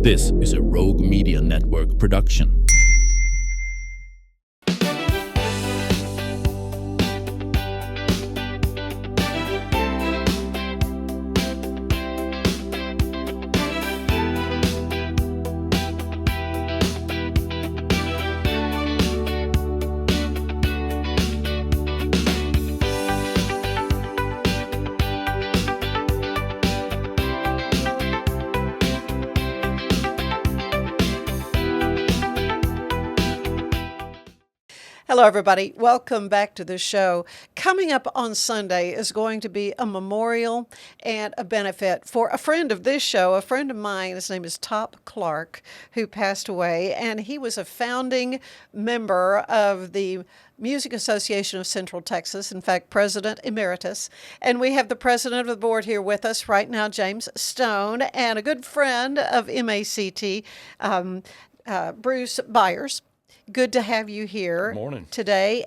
This is a Rogue Media Network production. Hello, everybody. Welcome back to the show. Coming up on Sunday is going to be a memorial and a benefit for a friend of this show, a friend of mine. His name is Top Clark, who passed away, and he was a founding member of the Music Association of Central Texas, in fact, President Emeritus. And we have the president of the board here with us right now, James Stone, and a good friend of MACT, Bruce Byers. Good to have you here today.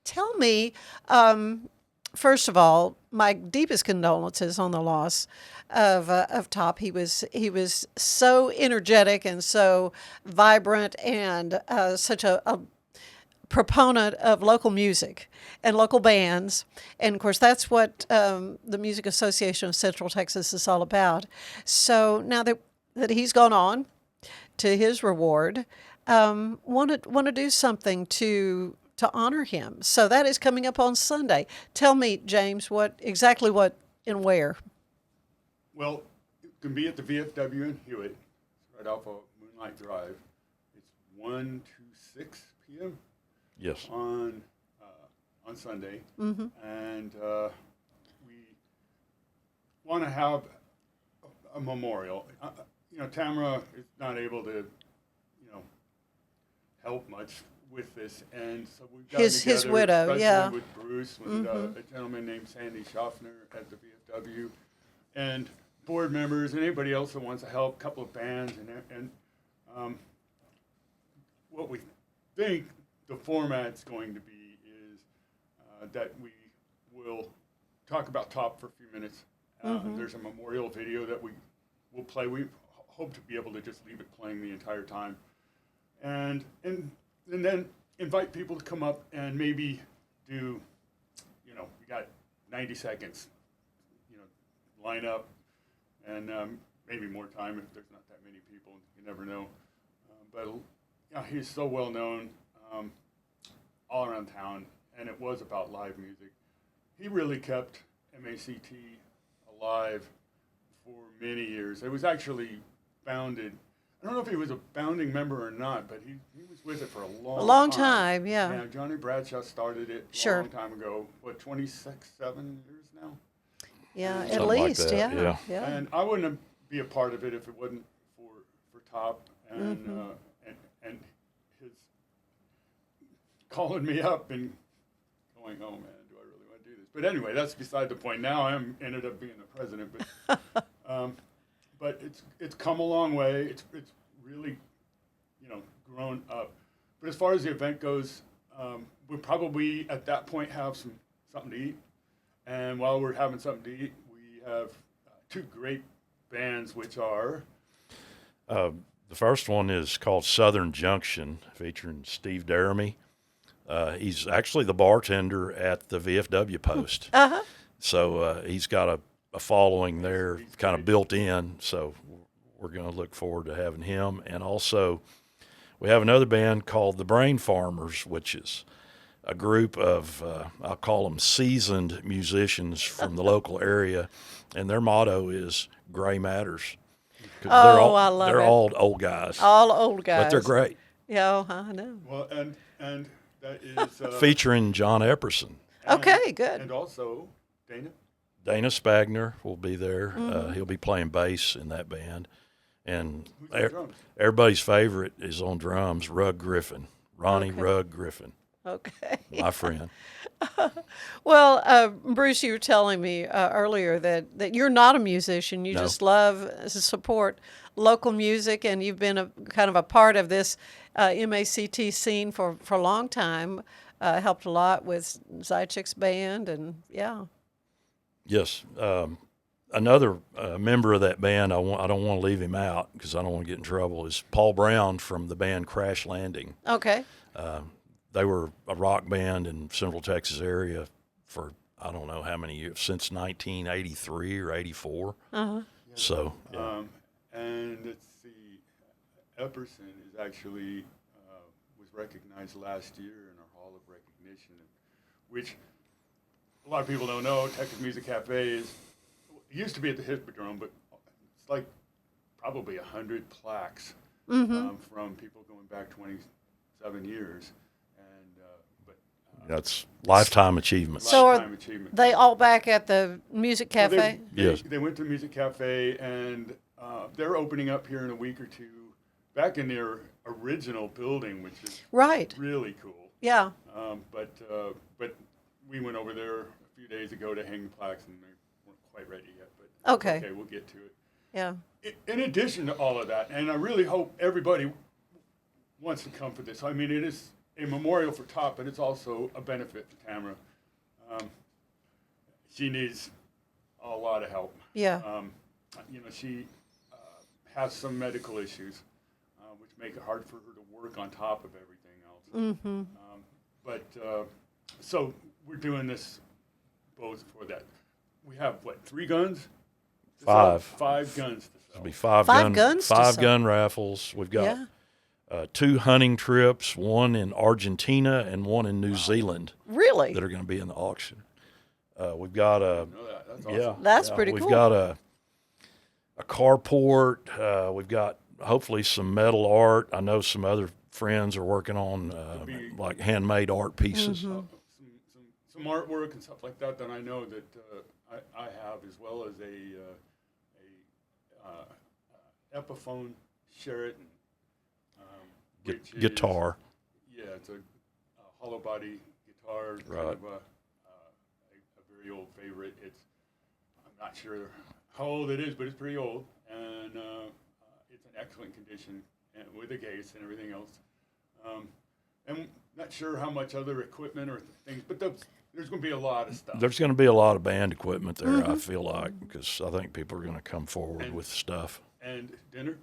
Tell me, first of all, my deepest condolences on the loss of Top. He was so energetic and so vibrant and such a proponent of local music and local bands. And, of course, that's what the Music Association of Central Texas is all about. So now that he's gone on to his reward, want to do something to honor him. So that is coming up on Sunday. Tell me, James, what and where? Well, it can be at the VFW in Hewitt, right off of Moonlight Drive. It's 1 to 6 p.m. Yes. On Sunday, and we want to have a memorial. Tamara is not able to help much with this, and so we've got his widow, with Bruce, with a gentleman named Sandy Schaffner at the VFW, and board members and anybody else that wants to help, a couple of bands, and what we think the format's going to be is that we will talk about Top for a few minutes. There's a memorial video that we will play. We hope to be able to just leave it playing the entire time. And then invite people to come up and maybe do, we got 90 seconds, line up, and maybe more time if there's not that many people. You never know. But he's so well known all around town, and it was about live music. He really kept MACT alive for many years. It was actually founded. I don't know if he was a founding member or not, but he was with it for a long time. Yeah. Yeah, Johnny Bradshaw started it a long time ago. What, 7 years now? Yeah, Something at least. like that, yeah. And I wouldn't be a part of it if it wasn't for Top and his calling me up and going, oh man, do I really want to do this? But anyway, that's beside the point. Now I ended up being the president, but it's come a long way. It's really, grown up. But as far as the event goes, we'll probably at that point have something to eat. And while we're having something to eat, we have two great bands, which are... The first one is called Southern Junction, featuring Steve Deremy. He's actually the bartender at the VFW post. So he's got a following there kind of built in, so we're going to look forward to having him. And also we have another band called the Brain Farmers, which is a group of, I'll call them seasoned musicians from the local area, and their motto is Gray Matters. I love it. They're all old guys. All old guys. But they're great. Yeah, I know. Well, and that is... featuring John Epperson. Okay, good. And also Dana Spagner will be there. He'll be playing bass in that band. And everybody's favorite is on drums, Rug Griffin, Ronnie Rug Griffin. Okay. My friend. Well, Bruce, you were telling me earlier that you're not a musician. You just love to support local music, and you've been kind of a part of this MACT scene for a long time. Helped a lot with Zychik's band, and yeah. Yes. Another member of that band, I don't want to leave him out because I don't want to get in trouble, is Paul Brown from the band Crash Landing. Okay. They were a rock band in Central Texas area for I don't know how many years, since 1983 or 84. Uh-huh. So, and let's see, Epperson is actually was recognized last year in our Hall of Recognition, which a lot of people don't know. Texas Music Cafe it used to be at the Hippodrome, but it's like probably 100 plaques from people going back 27 years. that's lifetime achievement. So Lifetime are achievement. they all back at the Music Cafe? Yes. They went to Music Cafe, and they're opening up here in a week or two, back in their original building, which is Right. really cool. Yeah. But we went over there a few days ago to hang the plaques, and they weren't quite ready yet. But Okay. we'll get to it. Yeah. In addition to all of that, and I really hope everybody wants to come for this. I mean, it is a memorial for Top, but it's also a benefit to Tamara. She needs a lot of help. Yeah. She has some medical issues, which make it hard for her to work on top of everything else. Mm-hmm. So we're doing this both for that. We have, 3 guns? to sell? 5. 5 guns to sell. It'll be 5 guns to five sell. gun raffles. We've got Yeah. 2 hunting trips, one in Argentina and one in New Zealand Really? that are going to be in the auction. We've got a Know that. That's yeah, awesome. That's yeah, pretty we've cool. got a carport. We've got hopefully some metal art. I know some other friends are working on like handmade art pieces. Mm-hmm. Some artwork and stuff like that I know that I have, as well as a Epiphone Sheraton which is- Guitar. Yeah, it's a hollow body guitar. Kind Right. of a very old favorite. I'm not sure how old it is, but it's pretty old, and it's in excellent condition, and with a case and everything else. And not sure how much other equipment or things, but there's going to be a lot of stuff. There's going to be a lot of band equipment there, I feel like, because I think people are going to come forward with stuff. And dinner.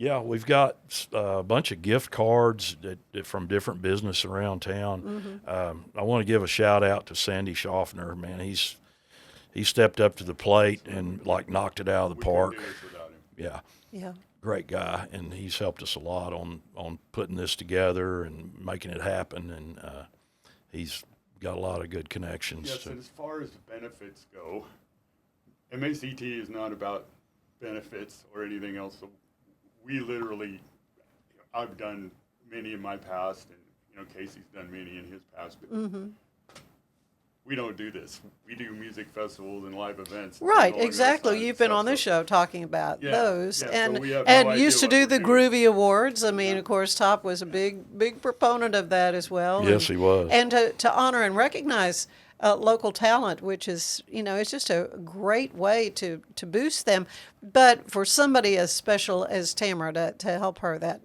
Yeah, we've got a bunch of gift cards from different business around town. I want to give a shout out to Sandy Schaffner. Man, he stepped up to the plate and knocked it out of the park. We couldn't do this without him. Yeah, Yeah. great guy, and he's helped us a lot on putting this together and making it happen. And he's got a lot of good connections. Yes, and as far as the benefits go, MACT is not about benefits or anything else. So we literally, I've done many in my past, and Casey's done many in his past, but we don't do this. We do music festivals and live events. and Right, all that exactly. kind of You've been stuff. on this So- show talking about Yeah, those, yeah, so and we have no and idea used to what do we're the doing. Groovy Awards. I mean, of course, Top was a big proponent of that as well. Yes, and, he was. And to honor and recognize local talent, which is it's just a great way to boost them. But for somebody as special as Tamara to help her, that.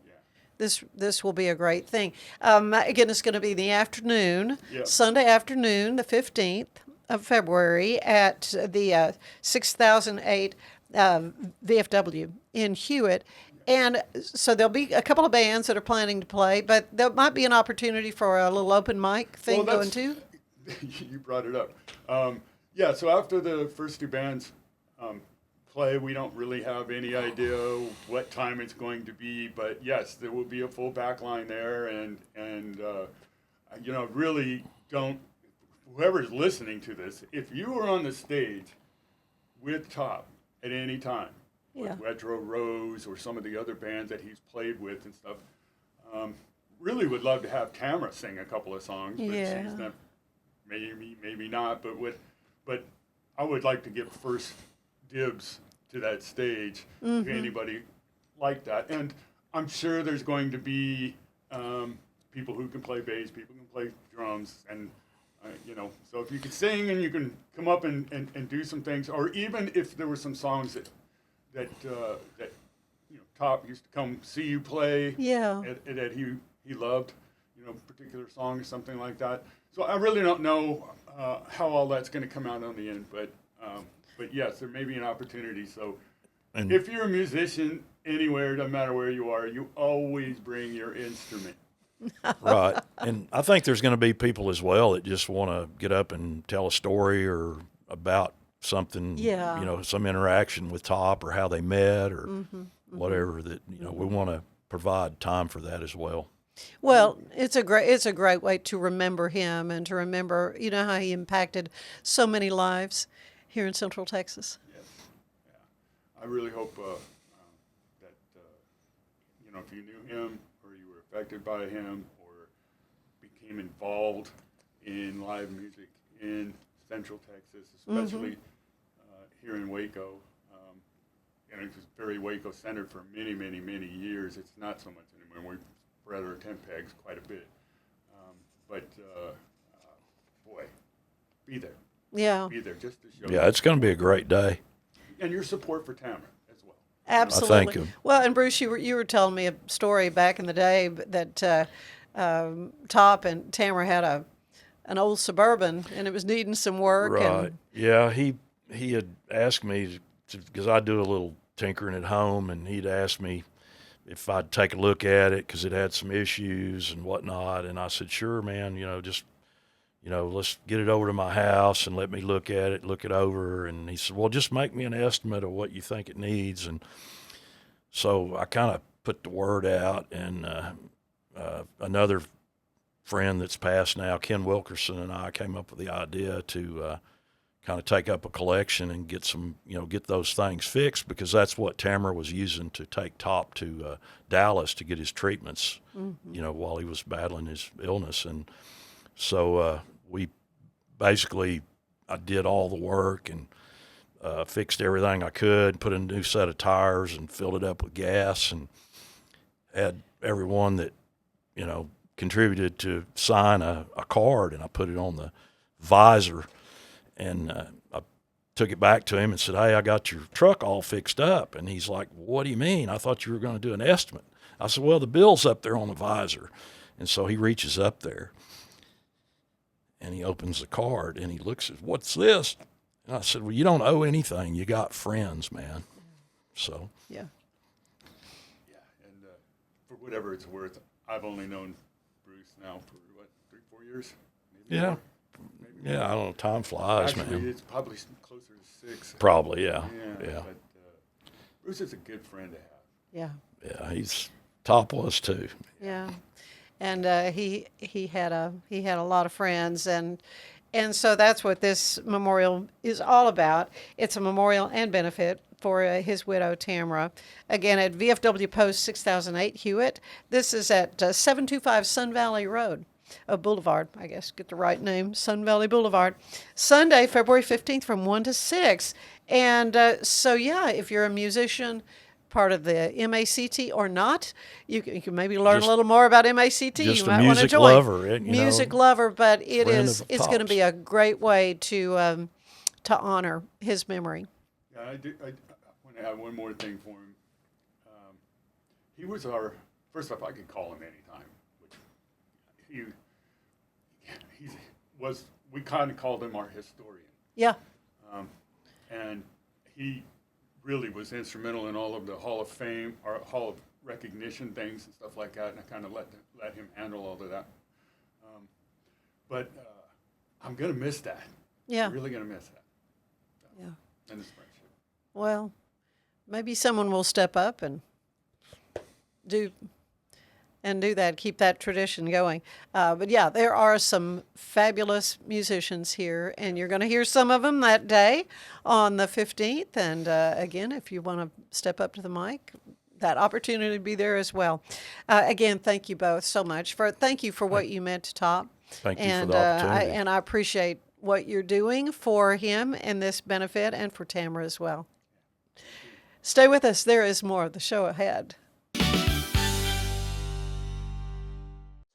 This will be a great thing. Again, it's going to be in the afternoon, Yeah. Sunday afternoon, the 15th of February at the 6008 VFW in Hewitt. And so there'll be a couple of bands that are planning to play, but there might be an opportunity for a little open mic thing Well, going too. You brought it up. So after the first 2 bands play, we don't really have any idea what time it's going to be, but yes, there will be a full back line there, and really don't, whoever's listening to this, if you were on the stage with Top at any time, Yeah. with Retro Rose or some of the other bands that he's played with and stuff, really would love to have Tamara sing a couple of songs, but Yeah. she's not, maybe not, but I would like to give first dibs to that stage to anybody like that. And I'm sure there's going to be people who can play bass, people who can play drums, and so if you can sing and you can come up and do some things, or even if there were some songs that Top used to come see you play, Yeah. that he loved, particular song or something like that. So I really don't know how all that's going to come out on the end, but But yes, there may be an opportunity. So And if you're a musician anywhere, doesn't matter where you are, you always bring your instrument. right. And I think there's going to be people as well that just want to get up and tell a story or about something, Yeah. some interaction with Top or how they met or whatever that, we want to provide time for that as well. Well, it's a great way to remember him and to remember, how he impacted so many lives here in Central Texas. Yes. Yeah. I really hope that, if you knew him or you were affected by him or became involved in live music in Central Texas, especially here in Waco. It was very Waco-centered for many, many, many years. It's not so much anymore. We've spread our tent pegs quite a bit. Boy, be there. Yeah. Be there just to show. Yeah, it's going to be a great day. And your support for Tamara as well. Absolutely. thank you. Well, and Bruce, you were telling me a story back in the day that Top and Tamara had an old Suburban, and it was needing some work. Right. And Yeah, he had asked me, because I do a little tinkering at home, and he'd asked me if I'd take a look at it because it had some issues and whatnot. And I said, sure, man, let's get it over to my house and let me look at it, look it over. And he said, well, just make me an estimate of what you think it needs. And so I kind of put the word out, and another friend that's passed now, Ken Wilkerson, and I came up with the idea to kind of take up a collection and get some, get those things fixed, because that's what Tamara was using to take Top to Dallas to get his treatments, while he was battling his illness. And so we basically, I did all the work and fixed everything I could, put in a new set of tires and filled it up with gas, and had everyone that, contributed to sign a card, and I put it on the visor. And I took it back to him and said, hey, I got your truck all fixed up. And he's like, what do you mean? I thought you were going to do an estimate. I said, well, the bill's up there on the visor. And so he reaches up there, and he opens the card, and he looks at, what's this? And I said, well, you don't owe anything. You got friends, man. So. yeah. Yeah, and for whatever it's worth, I've only known Bruce now for, 3-4 years? Maybe Yeah. more. Yeah, I don't know. Time flies, Actually, man. it's probably closer to 6. Probably, yeah. But Bruce is a good friend to have. Yeah. Yeah, he's Top was too. Yeah, and he had a lot of friends, and so that's what this memorial is all about. It's a memorial and benefit for his widow Tamara. Again, at VFW Post 6008 Hewitt. This is at 725 Sun Valley Road. Boulevard, I guess, get the right name, Sun Valley Boulevard. Sunday, February 15th from 1 to 6. And so, yeah, if you're a musician, part of the MACT or not, you can maybe learn a little more about MACT. Just you a might want to music join. lover. Music lover, but it's going to Pop's. be a great way to honor his memory. Yeah, I want to add one more thing for him. He was our, first off, I could call him anytime. We kind of called him our historian. Yeah. And he really was instrumental in all of the Hall of Fame, or Hall of Recognition things and stuff like that, and I kind of let him handle all of that. But I'm going to miss that. Yeah. I'm really going to miss that. Yeah. And this friendship. Well, maybe someone will step up and do that, keep that tradition going. But yeah, there are some fabulous musicians here, and you're going to hear some of them that day on the 15th. And again, if you want to step up to the mic, that opportunity to be there as well. Again, thank you both so much. Thank you for what you meant to Top. Thank you for the opportunity. And I appreciate what you're doing for him and this benefit, and for Tamara as well. Stay with us. There is more of the show ahead.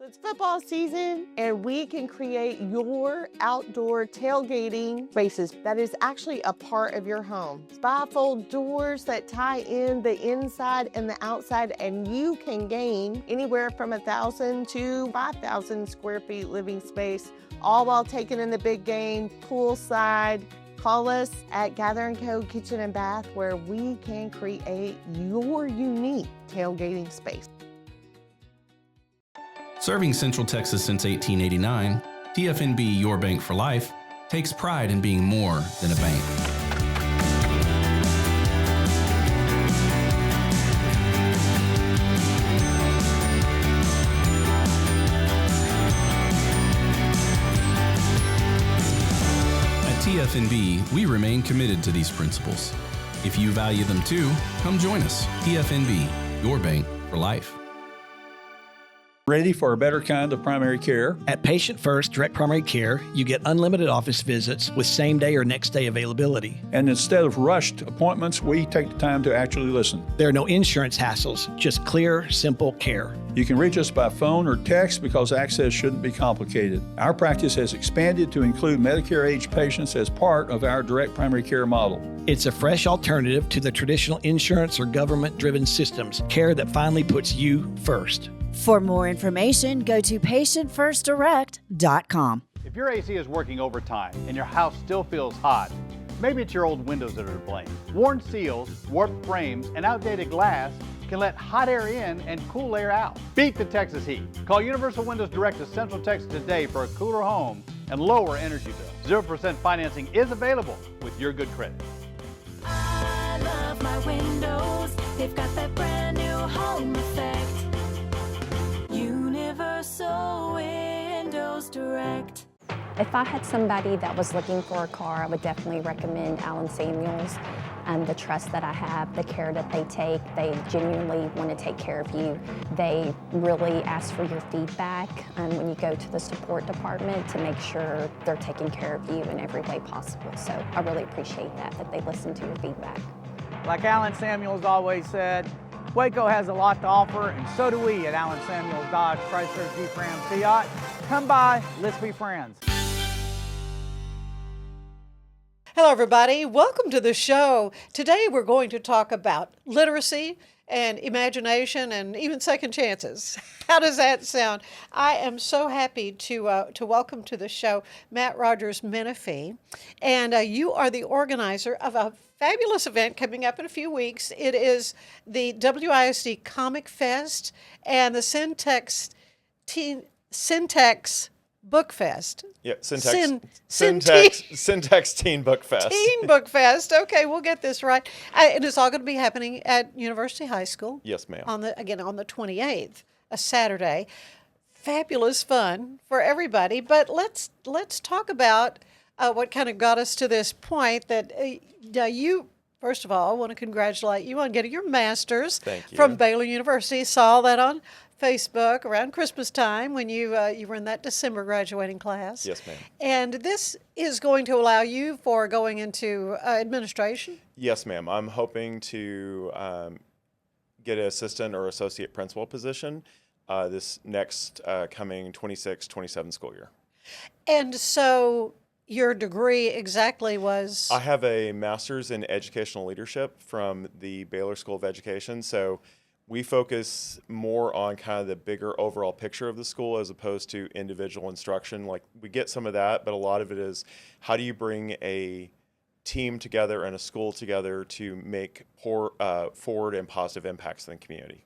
It's football season, and we can create your outdoor tailgating spaces that is actually a part of your home. Bifold doors that tie in the inside and the outside, and you can gain anywhere from 1,000 to 5,000 square feet living space, all while taking in the big game, poolside, Call us at Gather & Co. Kitchen and Bath, where we can create your unique tailgating space. Serving Central Texas since 1889, TFNB Your Bank for Life takes pride in being more than a bank. At TFNB, we remain committed to these principles. If you value them too, come join us. TFNB, Your Bank for Life. Ready for a better kind of primary care? At Patient First Direct Primary Care, you get unlimited office visits with same-day or next-day availability. And instead of rushed appointments, we take the time to actually listen. There are no insurance hassles, just clear, simple care. You can reach us by phone or text because access shouldn't be complicated. Our practice has expanded to include Medicare-age patients as part of our direct primary care model. It's a fresh alternative to the traditional insurance or government-driven systems, care that finally puts you first. For more information, go to patientfirstdirect.com. If your AC is working overtime and your house still feels hot, maybe it's your old windows that are to blame. Worn seals, warped frames, and outdated glass can let hot air in and cool air out. Beat the Texas heat. Call Universal Windows Direct of Central Texas today for a cooler home and lower energy bill. 0% financing is available with your good credit. I love my windows. They've got that brand new home effect. Universal Windows Direct. If I had somebody that was looking for a car, I would definitely recommend Allen Samuels. The trust that I have, the care that they take, they genuinely want to take care of you. They really ask for your feedback when you go to the support department to make sure they're taking care of you in every way possible. So I really appreciate that they listen to your feedback. Like Allen Samuels always said, Waco has a lot to offer, and so do we at Allen Samuels Dodge, Chrysler, Jeep, Ram, Fiat. Come by, let's be friends. Hello, everybody. Welcome to the show. Today, we're going to talk about literacy and imagination and even second chances. How does that sound? I am so happy to welcome to the show Matt Menefee, and you are the organizer of a fabulous event coming up in a few weeks. It is the WacoISD Comicfest and the Syntax Book Fest. Yeah, Syntax Teen Book Fest. Teen Book Fest. Okay, we'll get this right. And it's all going to be happening at University High School. Yes, ma'am. On the 28th, a Saturday. Fabulous fun for everybody. But let's talk about what kind of got us to this point that you. First of all, I want to congratulate you on getting your master's from Baylor University. Saw that on Facebook around Christmas time when you were in that December graduating class. Yes, ma'am. And this is going to allow you for going into administration? Yes, ma'am. I'm hoping to get an assistant or associate principal position this next coming 26-27 school year. And so your degree exactly was? I have a master's in educational leadership from the Baylor School of Education. So we focus more on kind of the bigger overall picture of the school as opposed to individual instruction. Like we get some of that, but a lot of it is how do you bring a team together and a school together to make forward and positive impacts in the community.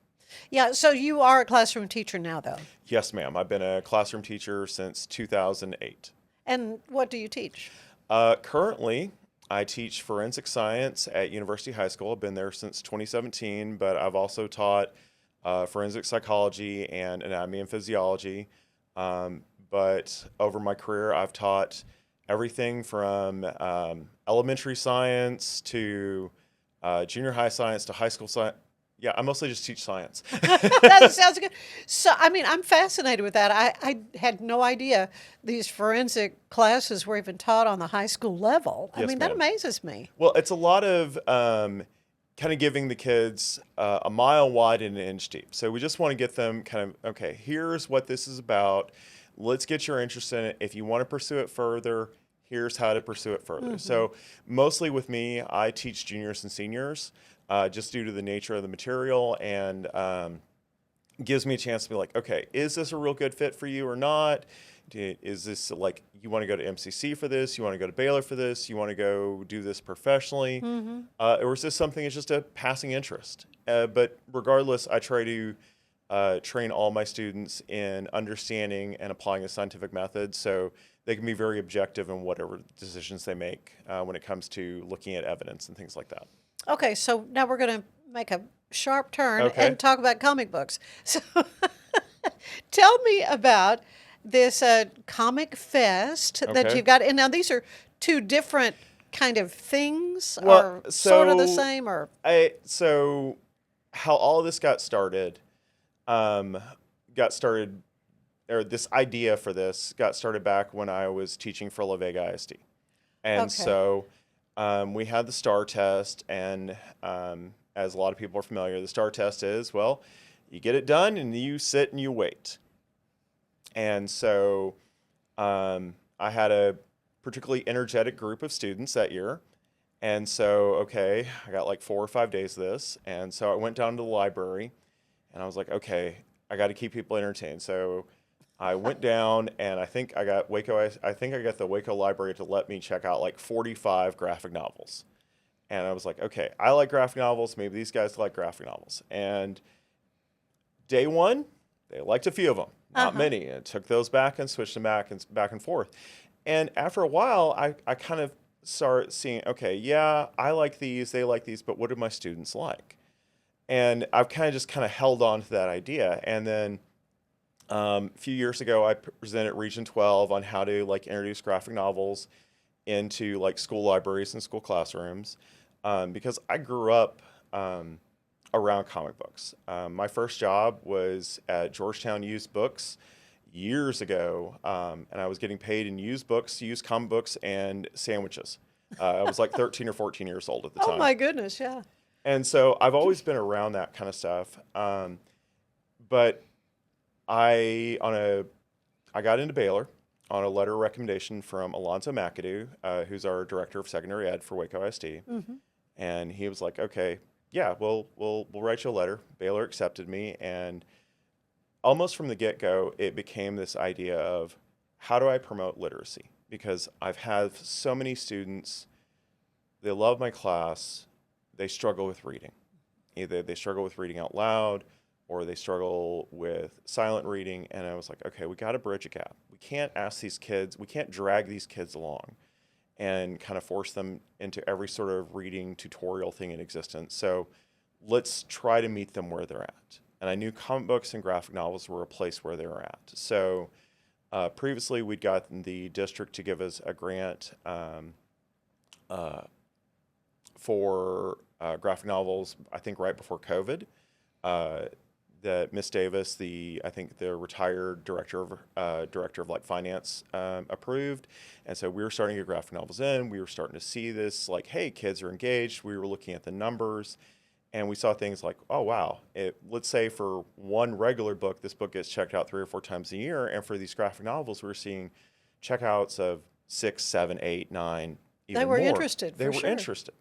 Yeah, so you are a classroom teacher now, though? Yes, ma'am. I've been a classroom teacher since 2008. And what do you teach? Currently, I teach forensic science at University High School. I've been there since 2017, but I've also taught forensic psychology and anatomy and physiology. But over my career, I've taught everything from elementary science to junior high science to high school science. Yeah, I mostly just teach science. That sounds good. So, I mean, I'm fascinated with that. I had no idea these forensic classes were even taught on the high school level. Yes, I mean, that amazes me. Well, it's a lot of kind of giving the kids a mile wide and an inch deep. So we just want to get them kind of, okay, here's what this is about. Let's get your interest in it. If you want to pursue it further, here's how to pursue it further. Mm-hmm. So mostly with me, I teach juniors and seniors. Just due to the nature of the material and gives me a chance to be like, okay, is this a real good fit for you or not? Is this like, you want to go to MCC for this? You want to go to Baylor for this? You want to go do this professionally? Or is this something that's just a passing interest? But regardless, I try to train all my students in understanding and applying a scientific method so they can be very objective in whatever decisions they make when it comes to looking at evidence and things like that. Okay, so now we're going to make a sharp turn and talk about comic books. So tell me about this Comic Fest that you've got. And now these are two different kind of things, or sort of the same, or? So how all of this got started, or this idea for this got started back when I was teaching for WacoISD. And so we had the STAR test, and as a lot of people are familiar, the STAR test is, well, you get it done and you sit and you wait. And so I had a particularly energetic group of students that year. And so, I got like 4 or 5 days of this. And so I went down to the library and I was like, okay, I got to keep people entertained. So I went down and I think I got the Waco Library to let me check out like 45 graphic novels. And I was like, okay, I like graphic novels. Maybe these guys like graphic novels. And day one, they liked a few of them, not many. And took those back and switched them back and forth. And after a while, I kind of started seeing, okay, yeah, I like these, they like these, but what do my students like? And I've kind of held on to that idea. And then a few years ago, I presented Region 12 on how to like introduce graphic novels into like school libraries and school classrooms, because I grew up around comic books. My first job was at Georgetown Used Books years ago, and I was getting paid in used books, used comic books, and sandwiches. I was like 13 or 14 years old at the time. Oh my goodness, yeah. And so I've always been around that kind of stuff. But I got into Baylor on a letter of recommendation from Alonzo McAdoo, who's our director of secondary ed for WacoISD. And he was like, okay, yeah, we'll write you a letter. Baylor accepted me, and almost from the get-go, it became this idea of how do I promote literacy? Because I've had so many students, they love my class, they struggle with reading. Either they struggle with reading out loud, or they struggle with silent reading, and I was like, okay, we got to bridge a gap. We can't drag these kids along and kind of force them into every sort of reading tutorial thing in existence. So let's try to meet them where they're at. And I knew comic books and graphic novels were a place where they were at. So previously we'd gotten the district to give us a grant for graphic novels, I think right before COVID, that Miss Davis, the retired director of like finance, approved. And so we were starting to get graphic novels in. We were starting to see this, like, hey, kids are engaged. We were looking at the numbers. And we saw things like, oh, wow, let's say for one regular book, this book gets checked out 3 or 4 times a year. And for these graphic novels, we're seeing checkouts of 6, 7, 8, 9, even more. They were interested.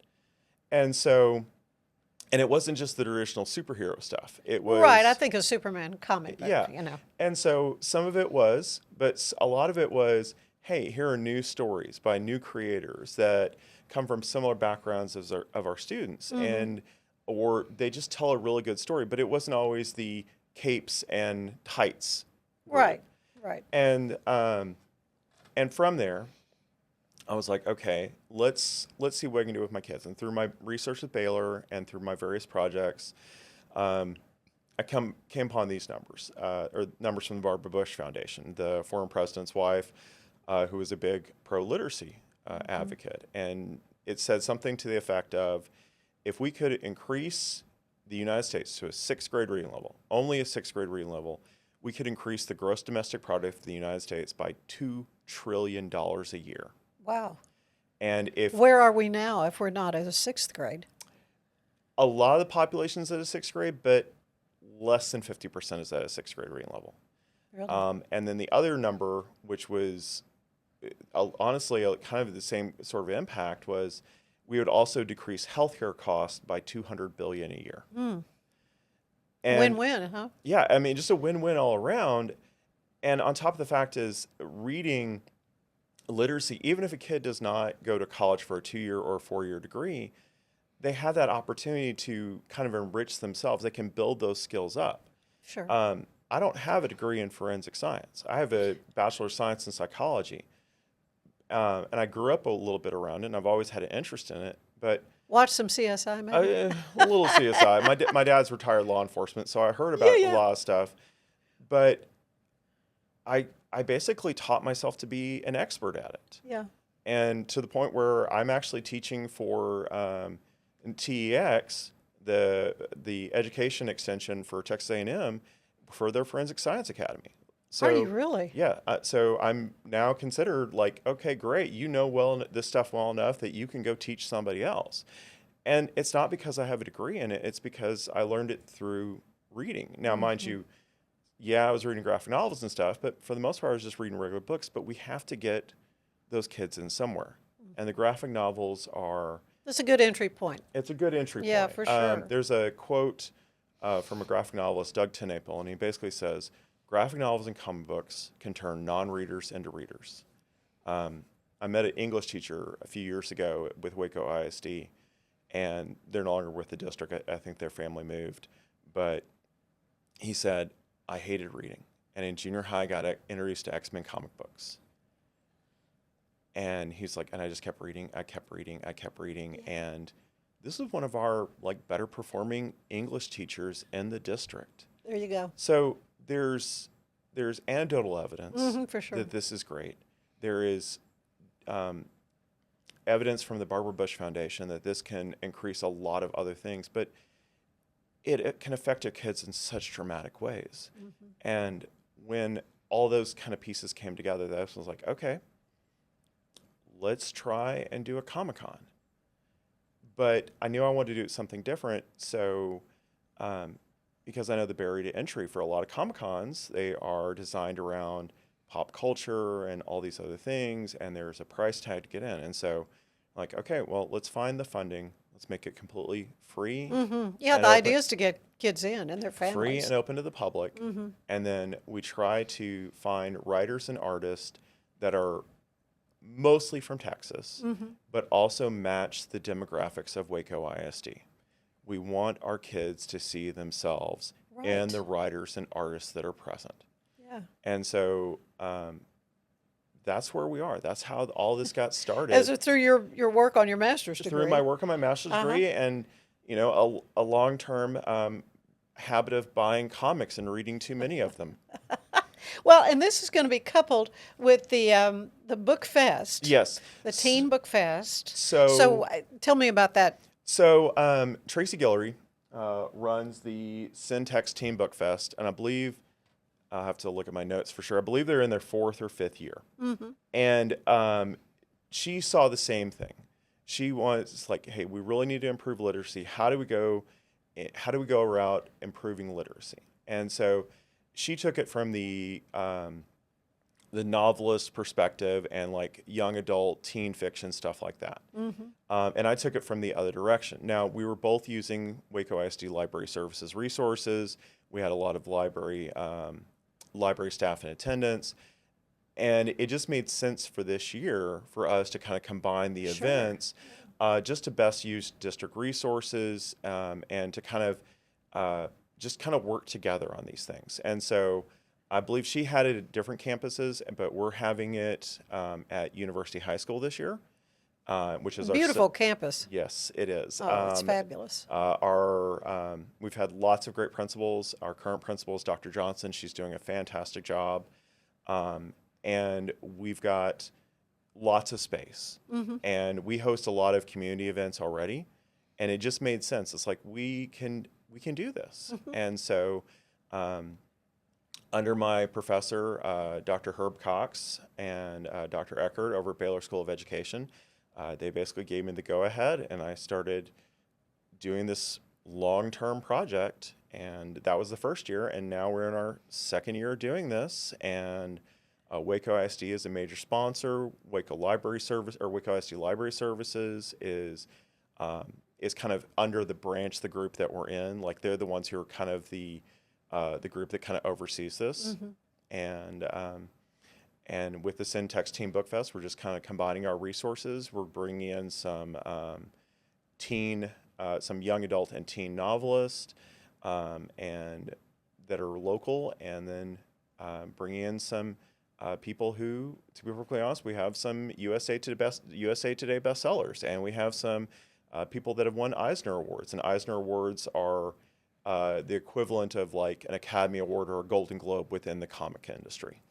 And so, and it wasn't just the traditional superhero stuff. It was... Right, I think a Superman comic book, yeah. And so some of it was, but a lot of it was, hey, here are new stories by new creators that come from similar backgrounds as of our students. Or they just tell a really good story, but it wasn't always the capes and tights. Right. And from there, I was like, okay, let's see what I can do with my kids. And through my research with Baylor and through my various projects, I came upon these numbers, or numbers from the Barbara Bush Foundation, the former president's wife, who was a big pro-literacy advocate. And it said something to the effect of, if we could increase the United States to a 6th grade reading level, only a 6th grade reading level, we could increase the gross domestic product of the United States by $2 trillion a year. Wow. And where are we now if we're not at a 6th grade? A lot of the population is at a 6th grade, but less than 50% is at a 6th grade reading level. Really? And then the other number, which was honestly kind of the same sort of impact, was we would also decrease healthcare costs by $200 billion a year. And win-win, huh? Yeah, I mean, just a win-win all around. And on top of the fact is reading literacy, even if a kid does not go to college for a 2-year or 4-year degree, they have that opportunity to kind of enrich themselves. They can build those skills up. Sure. I don't have a degree in forensic science. I have a Bachelor of Science in Psychology. And I grew up a little bit around it, and I've always had an interest in it. But watch some CSI, maybe? A little CSI. My dad's retired law enforcement, so I heard about a lot of stuff. But I basically taught myself to be an expert at it. Yeah. And to the point where I'm actually teaching for TEX, the education extension for Texas A&M, for their Forensic Science Academy. So, are you really? Yeah. So I'm now considered like, okay, great. You know this stuff well enough that you can go teach somebody else. And it's not because I have a degree in it. It's because I learned it through reading. Now, mind you, I was reading graphic novels and stuff, but for the most part, I was just reading regular books. But we have to get those kids in somewhere. And the graphic novels are... That's a good entry point. It's a good entry point. Yeah, for sure. There's a quote from a graphic novelist, Doug Tenapel, and he basically says, graphic novels and comic books can turn non-readers into readers. I met an English teacher a few years ago with WacoISD, and they're no longer with the district. I think their family moved. But he said, I hated reading. And in junior high, I got introduced to X-Men comic books. And he's like, and I just kept reading. I kept reading. And this is one of our better performing English teachers in the district. There you go. So there's anecdotal evidence for sure. that this is great. There is evidence from the Barbara Bush Foundation that this can increase a lot of other things, but it can affect your kids in such dramatic ways. And when all those kind of pieces came together, that was like, okay, let's try and do a Comic-Con. But I knew I wanted to do something different, so because I know the barrier to entry for a lot of Comic-Cons, they are designed around pop culture and all these other things, and there's a price tag to get in. And so, like, okay, well, let's find the funding. Let's make it completely free. Yeah, the idea is to get kids in and their families. Free and open to the public. And then we try to find writers and artists that are mostly from Texas, but also match the demographics of WacoISD. We want our kids to see themselves in the writers and artists that are present. Yeah. And so that's where we are. That's how all this got started. As through your work on your master's degree. Through my work on my master's degree, and a long-term habit of buying comics and reading too many of them. Well, and this is going to be coupled with the Book Fest. Yes. The Teen Book Fest. So tell me about that. So Tracy Guillory runs the Syntex Teen Book Fest, and I believe, I'll have to look at my notes for sure, I believe they're in their 4th or 5th year. And she saw the same thing. She was like, hey, we really need to improve literacy. How do we go about improving literacy? And so she took it from the novelist perspective and young adult teen fiction, stuff like that. And I took it from the other direction. Now, we were both using WacoISD Library Services resources. We had a lot of library staff in attendance. And it just made sense for this year for us to kind of combine the events just to best use district resources and to kind of work together on these things. And so I believe she had it at different campuses, but we're having it at University High School this year, which is beautiful campus. Yes, it is. Oh, it's fabulous. We've had lots of great principals. Our current principal is Dr. Johnson. She's doing a fantastic job. And we've got lots of space. And we host a lot of community events already. And it just made sense. It's like, we can do this. And so under my professor, Dr. Herb Cox and Dr. Eckert over at Baylor School of Education, they basically gave me the go-ahead, and I started doing this long-term project. And that was the first year, and now we're in our 2nd year doing this. And WacoISD is a major sponsor. WacoISD Library Services is is kind of under the branch, the group that we're in. Like they're the ones who are kind of the group that kind of oversees this. And with the Syntex Teen Book Fest, we're just kind of combining our resources. We're bringing in some some young adult and teen novelists, and that are local, and then bringing in some people who, to be perfectly honest, we have some USA Today bestsellers, and we have some people that have won Eisner Awards. And Eisner Awards are the equivalent of like an Academy Award or a Golden Globe within the comic industry.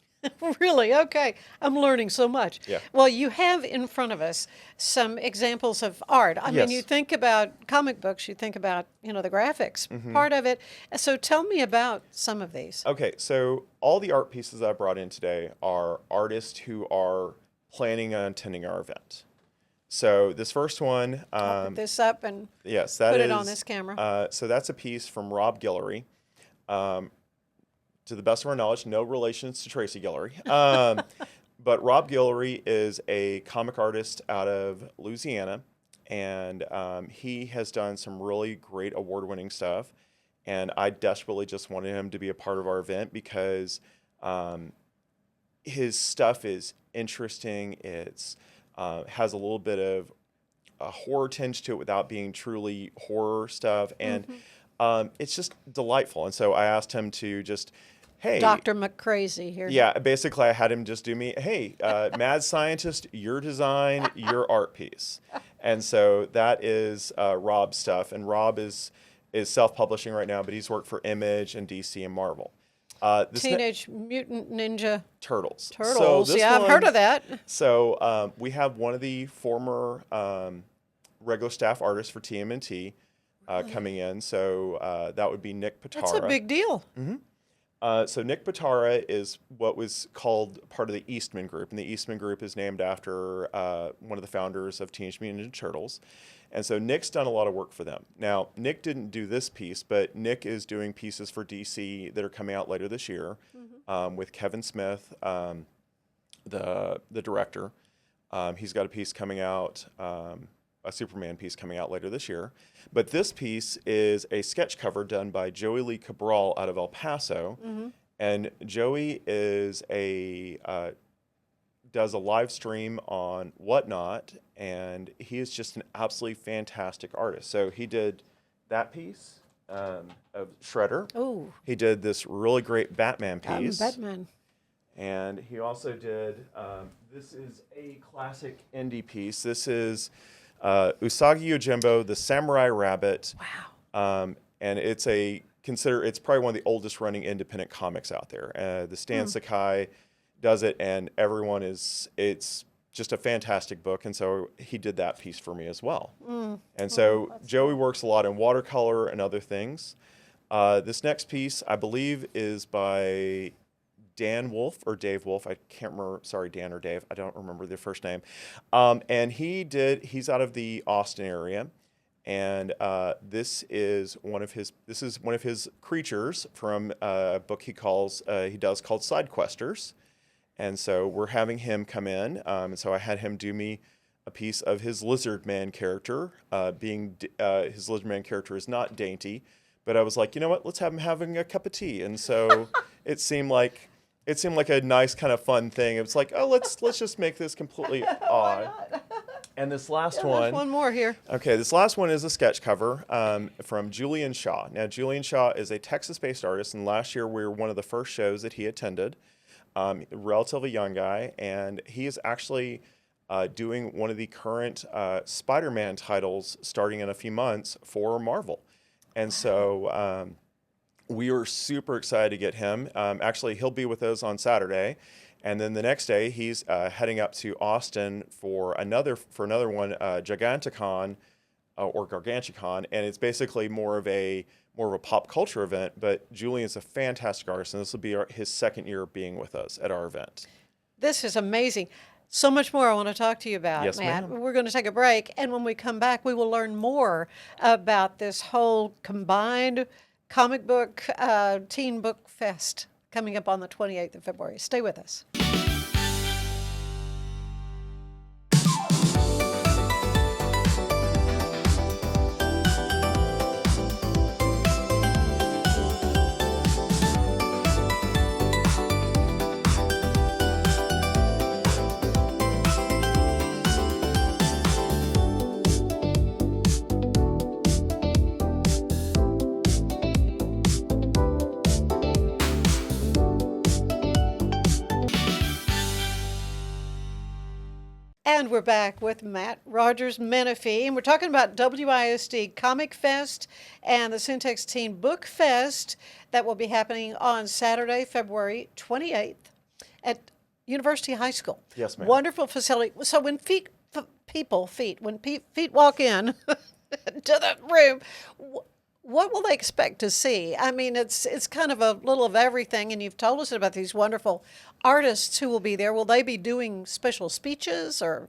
Really? Okay. I'm learning so much. Yeah. Well, you have in front of us some examples of art. I mean, you think about comic books, you think about, the graphics part of it. So tell me about some of these. Okay, so all the art pieces I brought in today are artists who are planning on attending our event. So this first one... I'll put this up and yes, put it on this camera. So that's a piece from Rob Guillory. To the best of our knowledge, no relations to Tracy Guillory. But Rob Guillory is a comic artist out of Louisiana, and he has done some really great award-winning stuff. And I desperately just wanted him to be a part of our event because his stuff is interesting. It's has a little bit of a horror tinge to it without being truly horror stuff, and it's just delightful. And so I asked him to just, hey, Dr. McCrazy here. Yeah, basically I had him just do me, hey, mad scientist, your design, your art piece. And so that is Rob's stuff, and Rob is self-publishing right now, but he's worked for Image and DC and Marvel. Teenage Mutant Ninja Turtles. So I've heard of that. So we have one of the former regular staff artists for TMNT coming in. So that would be Nick Pitara. That's a big deal. So Nick Pitara is what was called part of the Eastman Group, and the Eastman Group is named after one of the founders of Teenage Mutant Ninja Turtles. And so Nick's done a lot of work for them. Now, Nick didn't do this piece, but Nick is doing pieces for DC that are coming out later this year with Kevin Smith, the director. He's got a piece coming out, a Superman piece coming out later this year. But this piece is a sketch cover done by Joey Lee Cabral out of El Paso. And Joey is does a live stream on Whatnot, and he is just an absolutely fantastic artist. So he did that piece of Shredder. Oh. He did this really great Batman piece. Batman. And he also did, this is a classic indie piece. This is Usagi Yojimbo, the Samurai Rabbit. Wow. And it's it's probably one of the oldest running independent comics out there. The Stan Sakai does it, and it's just a fantastic book, and so he did that piece for me as well. And so Joey works a lot in watercolor and other things. This next piece, I believe, is by Dan Wolf or Dave Wolf. I can't remember. Sorry, Dan or Dave. I don't remember their first name. And he's out of the Austin area, and this is one of his creatures from a book he does called Side Questers. And so we're having him come in, and so I had him do me a piece of his Lizard Man character. His Lizard Man character is not dainty, but I was like, you know what? Let's have him having a cup of tea. And so it seemed like a nice kind of fun thing. It was like, oh, let's just make this completely odd. And this last one. There's one more here. Okay, this last one is a sketch cover from Julian Shaw. Now, Julian Shaw is a Texas-based artist, and last year we were one of the first shows that he attended. Relatively young guy, and he is actually doing one of the current Spider-Man titles starting in a few months for Marvel. And so we were super excited to get him. Actually, he'll be with us on Saturday, and then the next day he's heading up to Austin for another one, Giganticon or Gargantucon, and it's basically more of a pop culture event, but Julian's a fantastic artist, and this will be his second year being with us at our event. This is amazing. So much more I want to talk to you about, yes, Matt. Ma'am. We're going to take a break, and when we come back, we will learn more about this whole combined comic book teen book fest coming up on the 28th of February. Stay with us. And we're back with Matt Menefee, and we're talking about WISD Comicfest and the Syntax Teen Book Fest that will be happening on Saturday, February 28th at University High School. Yes, ma'am. Wonderful facility. So when feet walk in to the room, what will they expect to see? I mean, it's kind of a little of everything, and you've told us about these wonderful artists who will be there. Will they be doing special speeches or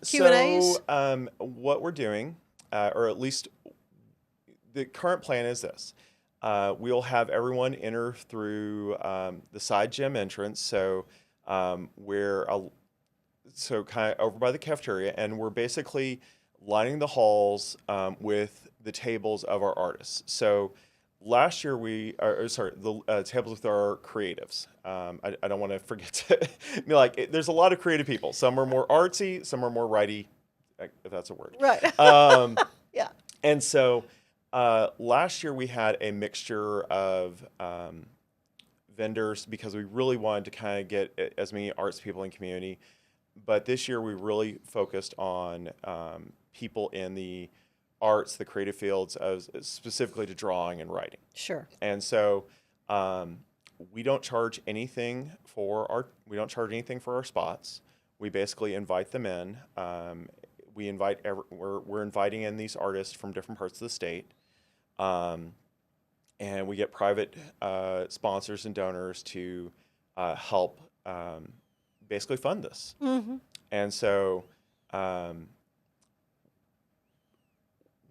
Q&As? So what we're doing, or at least the current plan is this. We'll have everyone enter through the side gym entrance, so kind of over by the cafeteria, and we're basically lining the halls with the tables of our artists. So last year the tables with our creatives. I don't want to forget to be like, there's a lot of creative people. Some are more artsy, some are more righty, if that's a word. Right. Yeah. And so last year we had a mixture of vendors because we really wanted to kind of get as many arts people in the community. But this year we really focused on people in the arts, the creative fields, specifically to drawing and writing. Sure. And so we don't charge anything for our spots. We basically invite them in. We're inviting in these artists from different parts of the state, and we get private sponsors and donors to help basically fund this. Mm-hmm. And so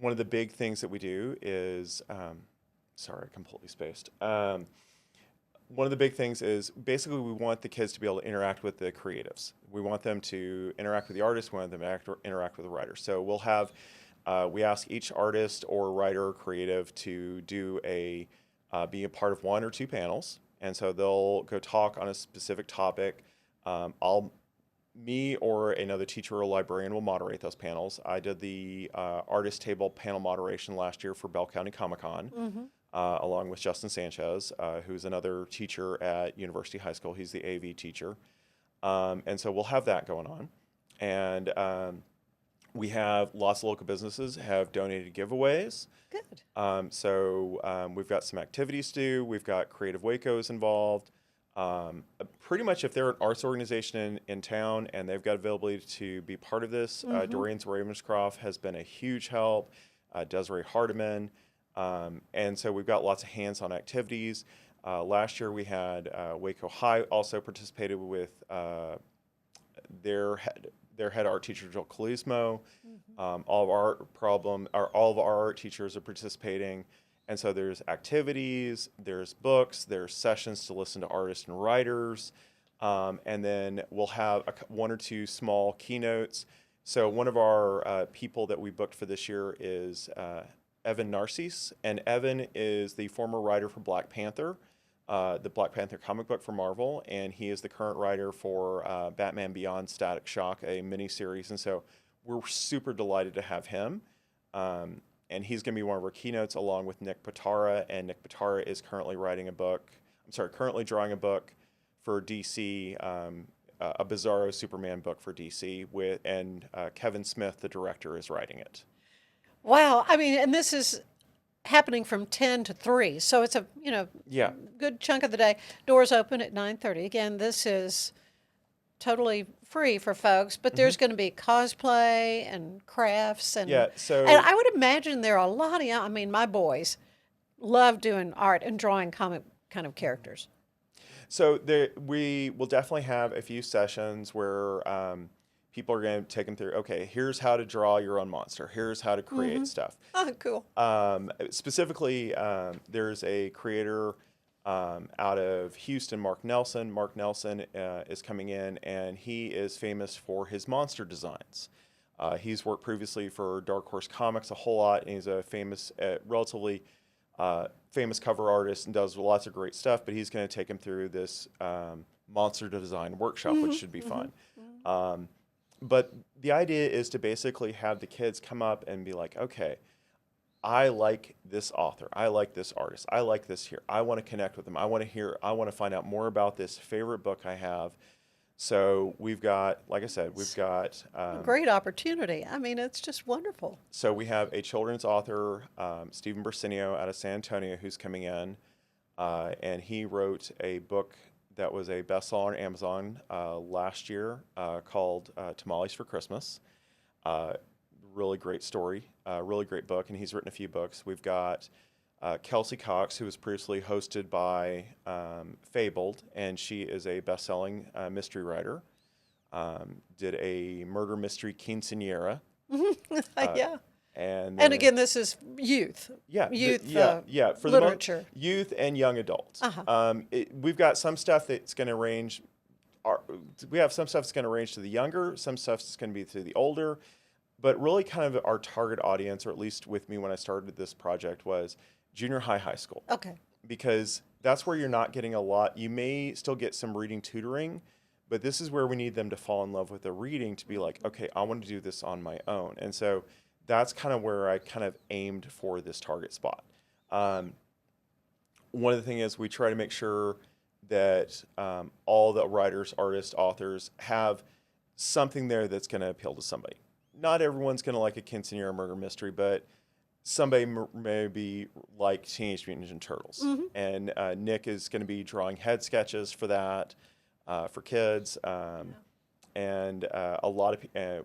one of the big things that we do is, sorry, I completely spaced. One of the big things is basically we want the kids to be able to interact with the creatives. We want them to interact with the artists. We want them to interact with the writers. So we'll have, we ask each artist or writer or creative to do be a part of one or two panels. And so they'll go talk on a specific topic. Me or another teacher or librarian will moderate those panels. I did the artist table panel moderation last year for Bell County Comic-Con, Mm-hmm. along with Justin Sanchez, who's another teacher at University High School. He's the AV teacher. And so we'll have that going on. And we have lots of local businesses have donated giveaways. Good. So we've got some activities to do. We've got Creative Waco's involved. Pretty much if they're an arts organization in town and they've got availability to be part of this, Mm-hmm. Doreen's Ravenscroft has been a huge help, Desiree Hardiman, and so we've got lots of hands-on activities. Last year we had Waco High also participated with their head art teacher, Joel Calismo. Mm-hmm. All of our art teachers are participating. And so there's activities, there's books, there's sessions to listen to artists and writers, and then we'll have one or two small keynotes. So one of our people that we booked for this year is Evan Narcisse, and Evan is the former writer for Black Panther, the Black Panther comic book for Marvel, and he is the current writer for Batman Beyond Static Shock, a miniseries, and so we're super delighted to have him. And he's going to be one of our keynotes along with Nick Pitara. And Nick Pitara is currently currently drawing a book for DC, a Bizarro Superman book for DC, and Kevin Smith, the director, is writing it. Wow. I mean, and this is happening from 10 to 3. So it's a, good chunk of the day. Doors open at 9:30. Again, this is totally free for folks, but there's going to be cosplay and crafts and and I would imagine there are a lot of my boys love doing art and drawing comic kind of characters. So we will definitely have a few sessions where people are going to take them through, okay, here's how to draw your own monster. Here's how to create stuff. Oh, cool. Specifically, there's a creator out of Houston, Mark Nelson. Mark Nelson is coming in, and he is famous for his monster designs. He's worked previously for Dark Horse Comics a whole lot, and he's a relatively famous cover artist and does lots of great stuff, but he's going to take him through this monster design workshop, which should be fun. But the idea is to basically have the kids come up and be like, okay, I like this author. I like this artist. I like this here. I want to connect with them. I want to find out more about this favorite book I have. So we've got, like I said, A great opportunity. I mean, it's just wonderful. So we have a children's author, Stephen Bersinio out of San Antonio, who's coming in, and he wrote a book that was a bestseller on Amazon last year called Tamales for Christmas. Really great story, really great book, and he's written a few books. We've got Kelsey Cox, who was previously hosted by Fabled, and she is a best-selling mystery writer. Did a murder mystery quinceañera. Yeah. And again, this is youth. Yeah. Youth For literature. Youth and young adults. We've got some stuff that's going to range. We have some stuff that's going to range to the younger, some stuff that's going to be to the older. But really kind of our target audience, or at least with me when I started this project, was junior high school. Okay. Because that's where you're not getting a lot. You may still get some reading tutoring, but this is where we need them to fall in love with the reading to be like, okay, I want to do this on my own. And so that's kind of where I kind of aimed for this target spot. One of the things is we try to make sure that all the writers, artists, authors have something there that's going to appeal to somebody. Not everyone's going to like a quinceañera murder mystery, but somebody maybe like Teenage Mutant Ninja Turtles. And Nick is going to be drawing head sketches for that for kids. And a lot of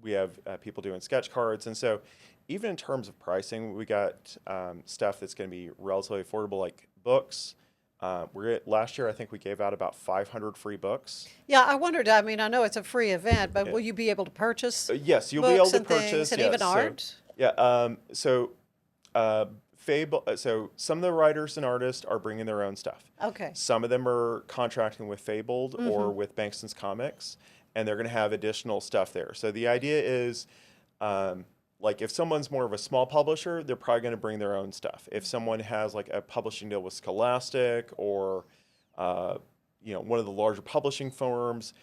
we have people doing sketch cards. And so even in terms of pricing, we got stuff that's going to be relatively affordable, like books. Last year, I think we gave out about 500 free books. Yeah, I wondered. I mean, I know it's a free event, but will you be able to purchase? Yes, you'll be able to purchase. And even art. Fable. So some of the writers and artists are bringing their own stuff. Okay. Some of them are contracting with Fabled or with Bankston's Comics, and they're going to have additional stuff there. So the idea is, like if someone's more of a small publisher, they're probably going to bring their own stuff. If someone has like a publishing deal with Scholastic or, one of the larger publishing firms,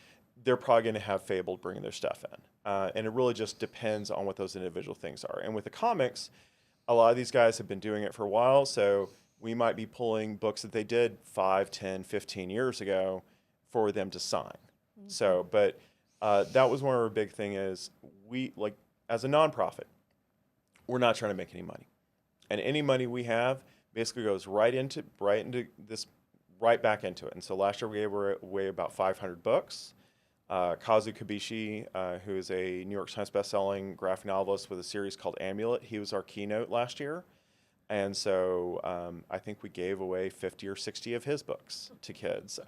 they're probably going to have Fabled bringing their stuff in. And it really just depends on what those individual things are. And with the comics, a lot of these guys have been doing it for a while, so we might be pulling books that they did 5, 10, 15 years ago for them to sign. So, but that was one of our big thing is we, like, as a nonprofit, we're not trying to make any money. And any money we have basically goes right back into it. And so last year we gave away about 500 books. Kazu Kibishi, who is a New York Times bestselling graphic novelist with a series called Amulet, he was our keynote last year. And so I think we gave away 50 or 60 of his books to kids.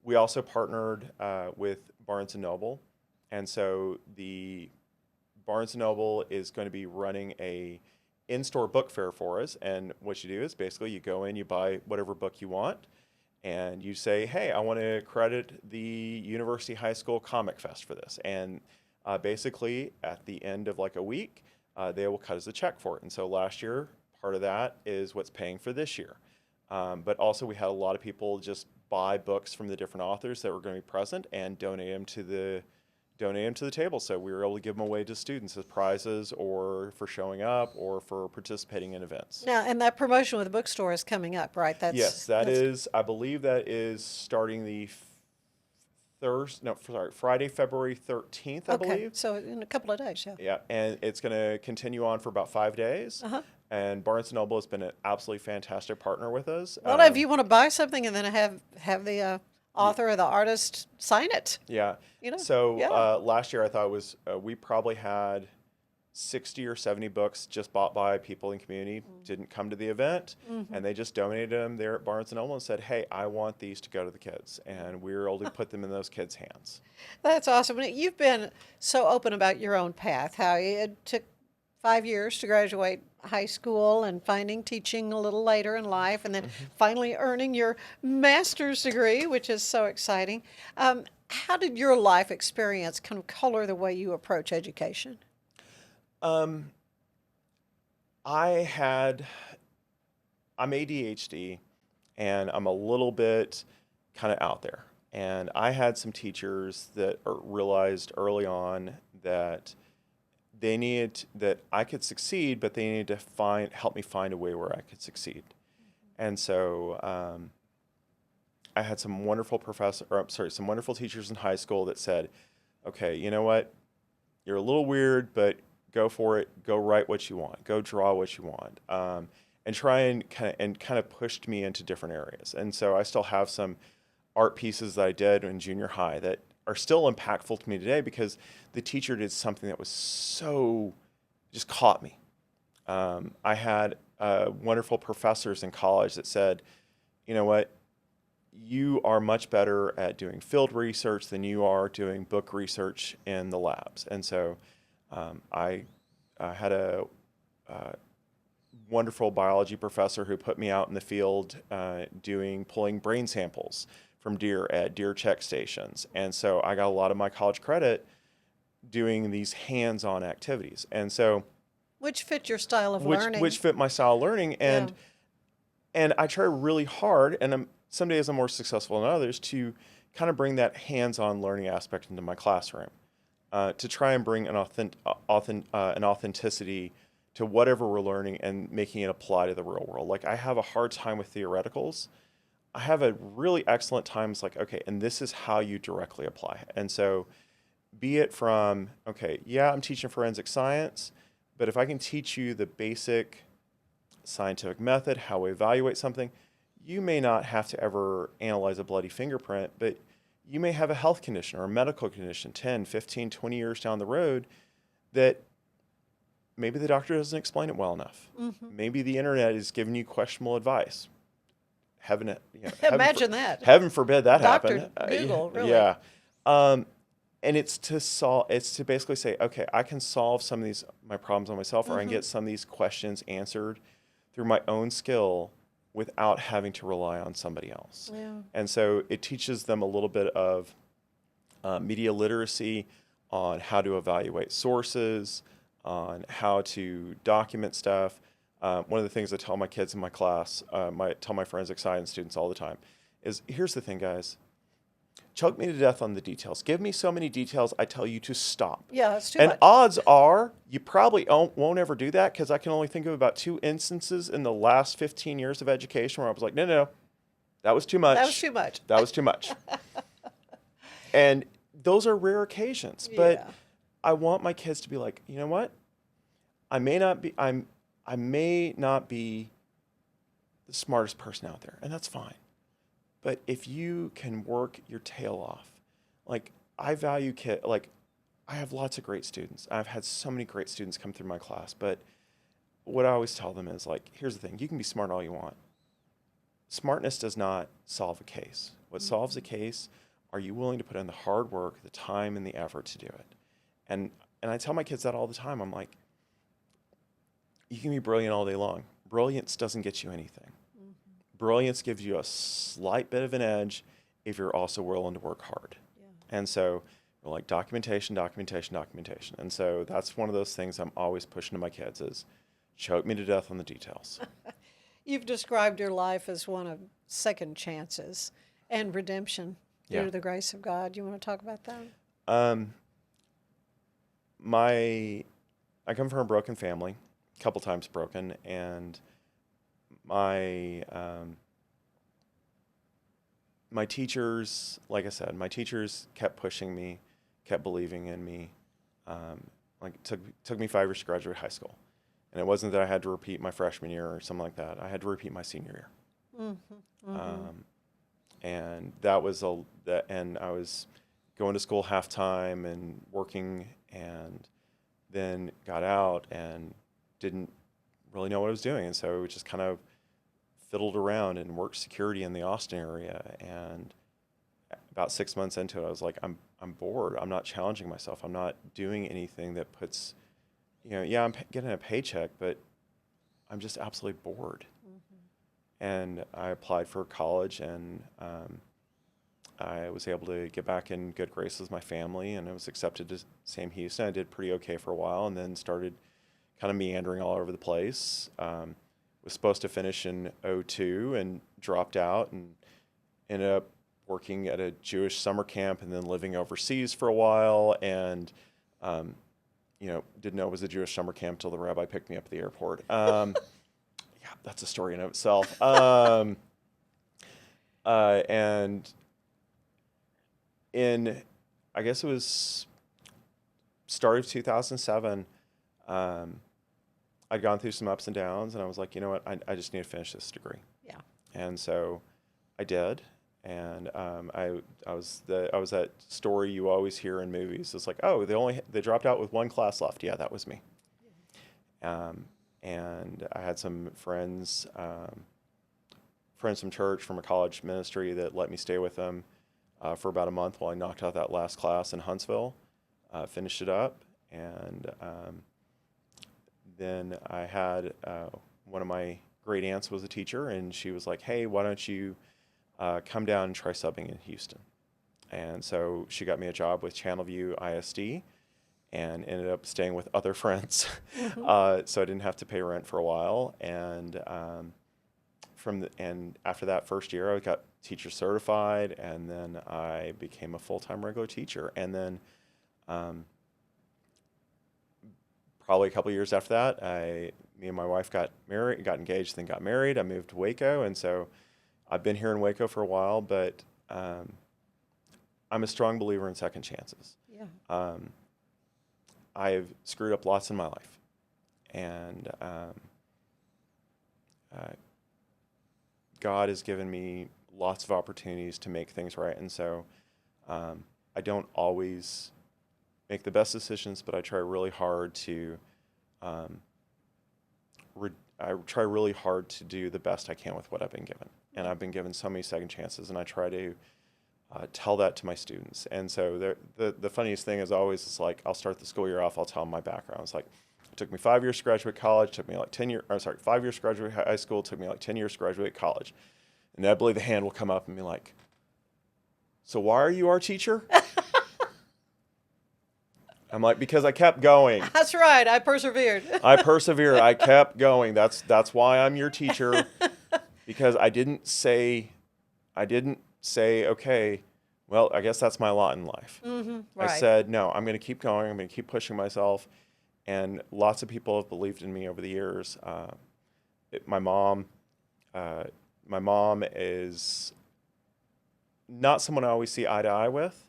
We also partnered with Barnes & Noble. And so the Barnes & Noble is going to be running a in-store book fair for us. And what you do is basically you go in, you buy whatever book you want, and you say, hey, I want to credit the University High School Comicfest for this. And basically at the end of like a week, they will cut us a check for it. And so last year, part of that is what's paying for this year. But also we had a lot of people just buy books from the different authors that were going to be present and donate them to the table. So we were able to give them away to students as prizes or for showing up or for participating in events. Now, and that promotion with the bookstore is coming up, right? I believe that is starting the Friday, February 13th, I believe. So in a couple of days, Yeah, and it's going to continue on for about 5 days. And Barnes & Noble has been an absolutely fantastic partner with us. Well, if you want to buy something and then have the author or the artist sign it. Yeah. So last year I thought it was we probably had 60 or 70 books just bought by people in the community, didn't come to the event, and they just donated them there at Barnes & Noble and said, hey, I want these to go to the kids. And we were able to put them in those kids' hands. That's awesome. You've been so open about your own path, how it took 5 years to graduate high school and finding teaching a little later in life and then finally earning your master's degree, which is so exciting. How did your life experience kind of color the way you approach education? I'm ADHD and I'm a little bit kind of out there. And I had some teachers that realized early on that they needed that I could succeed, but they needed to help me find a way where I could succeed. And so I had some wonderful some wonderful teachers in high school that said, okay, you know what? You're a little weird, but go for it. Go write what you want. Go draw what you want. And try and kind of pushed me into different areas. And so I still have some art pieces that I did in junior high that are still impactful to me today because the teacher did something that was so, just caught me. I had wonderful professors in college that said, you know what, you are much better at doing field research than you are doing book research in the labs. And so I had a wonderful biology professor who put me out in the field pulling brain samples from deer at deer check stations. And so I got a lot of my college credit doing these hands-on activities. And so which fit your style of learning. Which fit my style of learning. And I try really hard, and some days I'm more successful than others, to kind of bring that hands-on learning aspect into my classroom, to try and bring an authenticity to whatever we're learning and making it apply to the real world. Like, I have a hard time with theoreticals. I have a really excellent time. It's like, okay, and this is how you directly apply it. And so be it from, okay, yeah, I'm teaching forensic science, but if I can teach you the basic scientific method, how we evaluate something, you may not have to ever analyze a bloody fingerprint, but you may have a health condition or a medical condition 10, 15, 20 years down the road that maybe the doctor doesn't explain it well enough. Mm-hmm. Maybe the internet is giving you questionable advice. Imagine that. Heaven forbid that Dr. happen. Google, really. Yeah. And it's to basically say, okay, I can solve some of my problems on myself, or I can get some of these questions answered through my own skill without having to rely on somebody else. Yeah. And so it teaches them a little bit of media literacy on how to evaluate sources, on how to document stuff. One of the things I tell my kids in my class, tell my forensic science students all the time, is here's the thing, guys. Choke me to death on the details. Give me so many details, I tell you to stop. Yeah, that's too much. And odds are you probably won't ever do that, because I can only think of about 2 instances in the last 15 years of education where I was like, no, that was too much. That was too much. That was too much. And those are rare occasions. But I want my kids to be like, you know what? I may not be the smartest person out there, and that's fine. But if you can work your tail off, like, I value I have lots of great students. I've had so many great students come through my class, but what I always tell them is, like, here's the thing, you can be smart all you want. Smartness does not solve a case. What solves a case, are you willing to put in the hard work, the time, and the effort to do it? And I tell my kids that all the time. I'm like, you can be brilliant all day long. Brilliance doesn't get you anything. Brilliance gives you a slight bit of an edge if you're also willing to work hard. Yeah. And so we're like, documentation. And so that's one of those things I'm always pushing to my kids is, choke me to death on the details. You've described your life as one of second chances and redemption through the grace of God. You want to talk about that? I come from a broken family, a couple times broken, and my teachers, like I said, my teachers kept pushing me, kept believing in me. It took me 5 years to graduate high school, and it wasn't that I had to repeat my freshman year or something like that. I had to repeat my senior year, and that was and I was going to school half time and working, and then got out and didn't really know what I was doing, and so we just kind of fiddled around and worked security in the Austin area. And about 6 months into it, I was like, I'm bored. I'm not challenging myself. I'm not doing anything that puts, I'm getting a paycheck, but I'm just absolutely bored. And I applied for college, and I was able to get back in good graces with my family, and I was accepted to Sam Houston. I did pretty okay for a while, and then started kind of meandering all over the place. Was supposed to finish in 2002 and dropped out, and ended up working at a Jewish summer camp and then living overseas for a while, and didn't know it was a Jewish summer camp until the rabbi picked me up at the airport. That's a story in of itself. And in, I guess it was start of 2007, I'd gone through some ups and downs, and I was like, you know what, I just need to finish this degree. Yeah. And so I did. And I was that story you always hear in movies. It's like, oh, they dropped out with one class left. Yeah, that was me. And I had some friends from church, from a college ministry, that let me stay with them for about a month while I knocked out that last class in Huntsville, finished it up, and then I had one of my great aunts was a teacher, and she was like, hey, why don't you come down and try subbing in Houston. And so she got me a job with WacoISD and ended up staying with other friends. So I didn't have to pay rent for a while. And and after that first year, I got teacher certified, and then I became a full-time regular teacher. And then probably a couple of years after that, me and my wife got engaged, then got married. I moved to Waco, and so I've been here in Waco for a while, but I'm a strong believer in second chances. Yeah. I've screwed up lots in my life, and God has given me lots of opportunities to make things right, and so I don't always make the best decisions, but I try really hard to do the best I can with what I've been given. And I've been given so many second chances, and I try to tell that to my students. And so the funniest thing is always, it's like, I'll start the school year off, I'll tell them my background. It's like, it took me 5 years to graduate college, took me like 5 years to graduate high school, took me like 10 years to graduate college. Inevitably, the hand will come up and be like, so why are you our teacher? I'm like, because I kept going. That's right, I persevered. I persevered, I kept going. That's why I'm your teacher. Because I didn't say, okay, well, I guess that's my lot in life. Mm-hmm, right. I said, no, I'm going to keep going. I'm going to keep pushing myself. And lots of people have believed in me over the years. My mom is not someone I always see eye to eye with,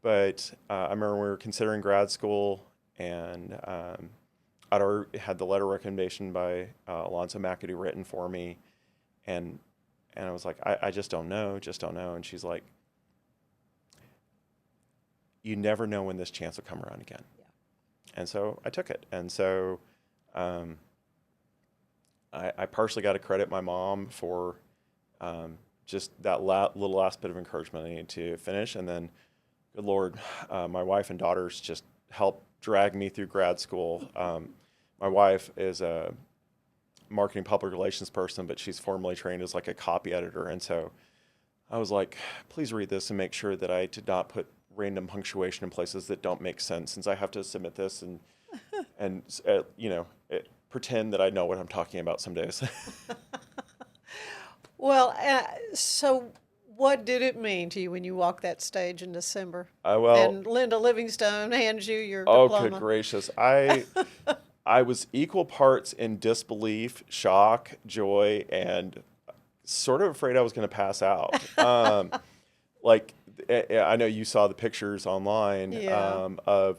but I remember we were considering grad school, and I'd already had the letter of recommendation by Alonzo McAdoo written for me. And I was like, I just don't know. And she's like, you never know when this chance will come around again. Yeah. And so I took it. And so I partially got to credit my mom for just that little last bit of encouragement I needed to finish. And then, good Lord, my wife and daughters just helped drag me through grad school. My wife is a marketing public relations person, but she's formally trained as like a copy editor. And so I was like, please read this and make sure that I did not put random punctuation in places that don't make sense, since I have to submit this and pretend that I know what I'm talking about some days. Well, so what did it mean to you when you walked that stage in December? And Linda Livingstone hands you your diploma. Oh, good gracious. I was equal parts in disbelief, shock, joy, and sort of afraid I was going to pass out. I know you saw the pictures online of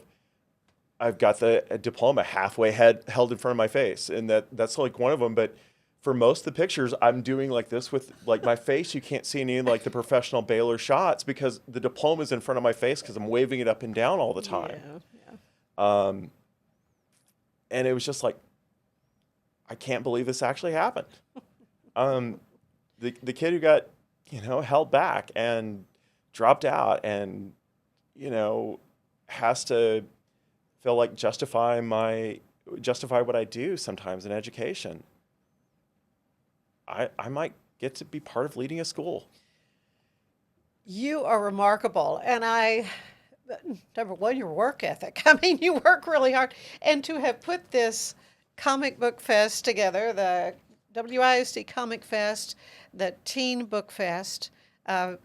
I've got the diploma halfway held in front of my face, and that's like one of them. But for most of the pictures, I'm doing like this with like my face. You can't see any like the professional Baylor shots because the diploma is in front of my face because I'm waving it up and down all the time. Yeah. And it was just like, I can't believe this actually happened. The kid who got, held back and dropped out and, has to feel like justify what I do sometimes in education. I might get to be part of leading a school. You are remarkable. And number one, your work ethic. I mean, you work really hard. And to have put this comic book fest together, the WacoISD Comicfest, the Teen Book Fest, kind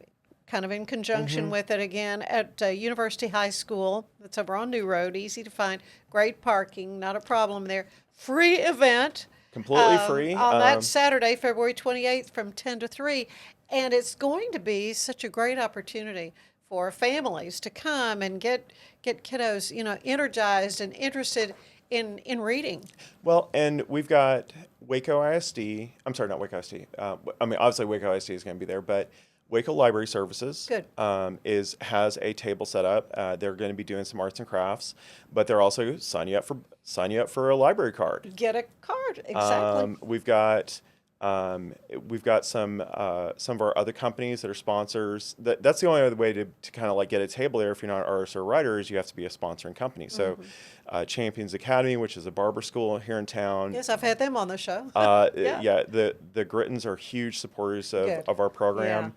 of in conjunction with it again at University High School. That's over on New Road, easy to find, great parking, not a problem there. Free event. Completely free. On that Saturday, February 28th from 10 to 3. And it's going to be such a great opportunity for families to come and get kiddos, energized and interested in reading. Well, and we've got WacoISD. I'm sorry, not WacoISD. Obviously WacoISD is going to be there, but Waco Library Services has a table set up. They're going to be doing some arts and crafts, but they're also sign you up for a library card. Get a card, exactly. We've got some of our other companies that are sponsors. That's the only other way to kind of like get a table there if you're not an artist or a writer is you have to be a sponsoring company. So Champions Academy, which is a barber school here in town. Yes, I've had them on the show. The Grittons are huge supporters of our program.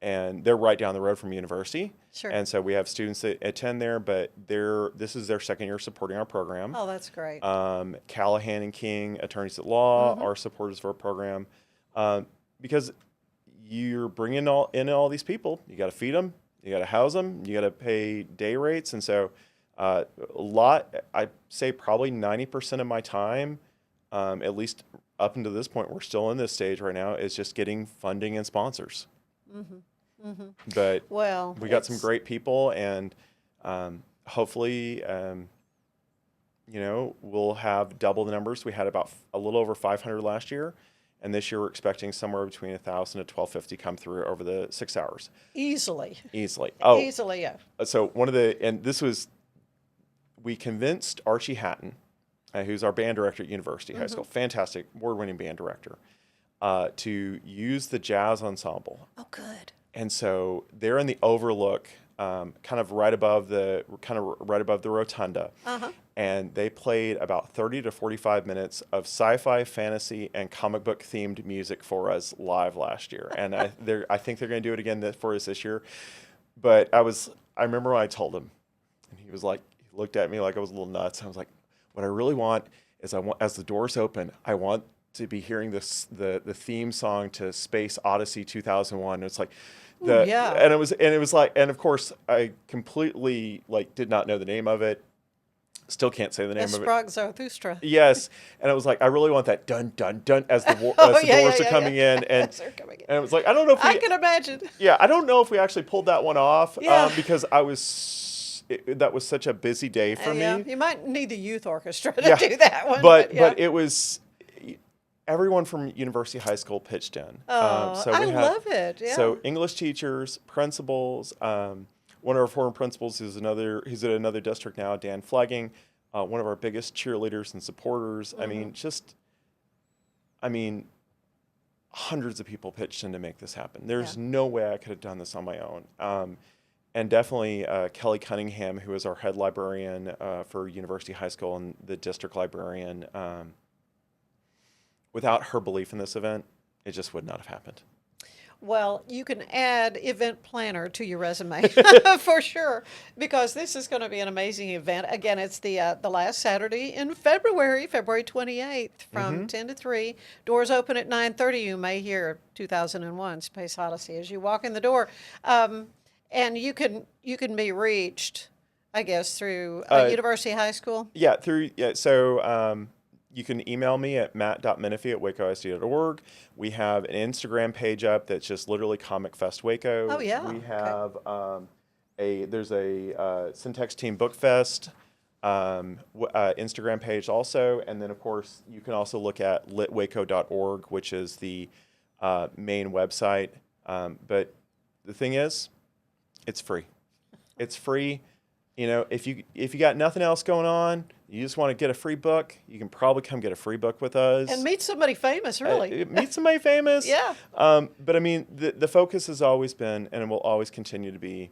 And they're right down the road from university. Sure. And so we have students that attend there, but this is their second year supporting our program. Oh, that's great. Callahan and King, attorneys at law, are supporters of our program. Because you're bringing in all these people. You got to feed them. You got to house them. You got to pay day rates. And so I say probably 90% of my time, at least up until this point, we're still in this stage right now, is just getting funding and sponsors. But we got some great people, and hopefully, we'll have double the numbers. We had about a little over 500 last year, and this year we're expecting somewhere between 1,000 to 1,250 come through over the 6 hours. Easily. Oh, easily, yeah. So we convinced Archie Hatton, who's our band director at University High School, fantastic award-winning band director, to use the jazz ensemble. Oh, good. And so they're in the overlook, kind of right above the rotunda. And they played about 30 to 45 minutes of sci-fi, fantasy, and comic book themed music for us live last year. And I think they're going to do it again for us this year. But I remember when I told him, and he looked at me like I was a little nuts. I was like, what I really want is as the doors open, I want to be hearing the theme song to Space Odyssey 2001. And it's like, and it was like, and of course I completely did not know the name of it. Still can't say the name of it. Zarathustra. Yes, and it was like I really want that dun dun dun as the doors are coming in, and it was like I don't know if I can imagine. Yeah, I don't know if we actually pulled that one off because that was such a busy day for me. You might need the youth orchestra to do that one. But it was. Everyone from University High School pitched in. I love it. Yeah. So English teachers, principals, one of our former principals he's at another district now, Dan Flagging, one of our biggest cheerleaders and supporters. I mean, hundreds of people pitched in to make this happen. There's no way I could have done this on my own. And definitely Kelly Cunningham, who is our head librarian for University High School and the district librarian. Without her belief in this event, it just would not have happened. Well, you can add event planner to your resume for sure, because this is going to be an amazing event. Again, it's the last Saturday in February 28th from 10 to 3. Doors open at 9:30. You may hear 2001 Space Odyssey as you walk in the door. And you can be reached, I guess, through University High School? Yeah, so you can email me at matt.menefee@wacoisd.org. We have an Instagram page up that's just literally Comicfest Waco. Oh, yeah. We have there's a Syntax Team Book Fest Instagram page also. And then, of course, you can also look at litwaco.org, which is the main website. But the thing is, it's free. It's free. If you got nothing else going on, you just want to get a free book, you can probably come get a free book with us. And meet somebody famous, really. Meet somebody famous. Yeah. But I mean, the focus has always been, and it will always continue to be,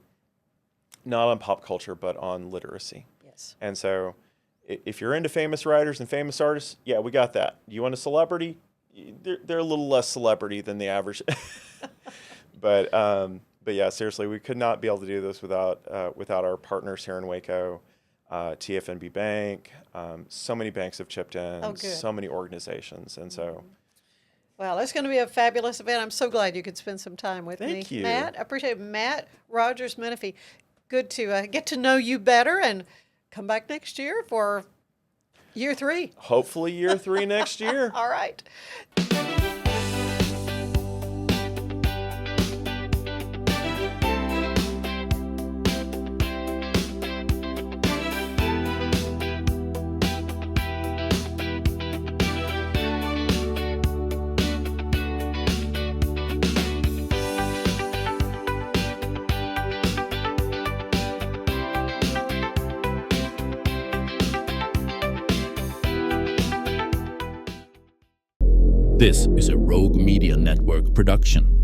not on pop culture, but on literacy. Yes. And so if you're into famous writers and famous artists, yeah, we got that. You want a celebrity? They're a little less celebrity than the average. But yeah, seriously, we could not be able to do this without our partners here in Waco, TFNB Bank. So many banks have chipped in, so many organizations, and so. Well, it's going to be a fabulous event. I'm so glad you could spend some time with me. Thank you. Matt. I appreciate it. Matt Rogers Menefee. Good to get to know you better and come back next year for Year 3. Hopefully year 3 next year. All right. This is a Rogue Media Network production.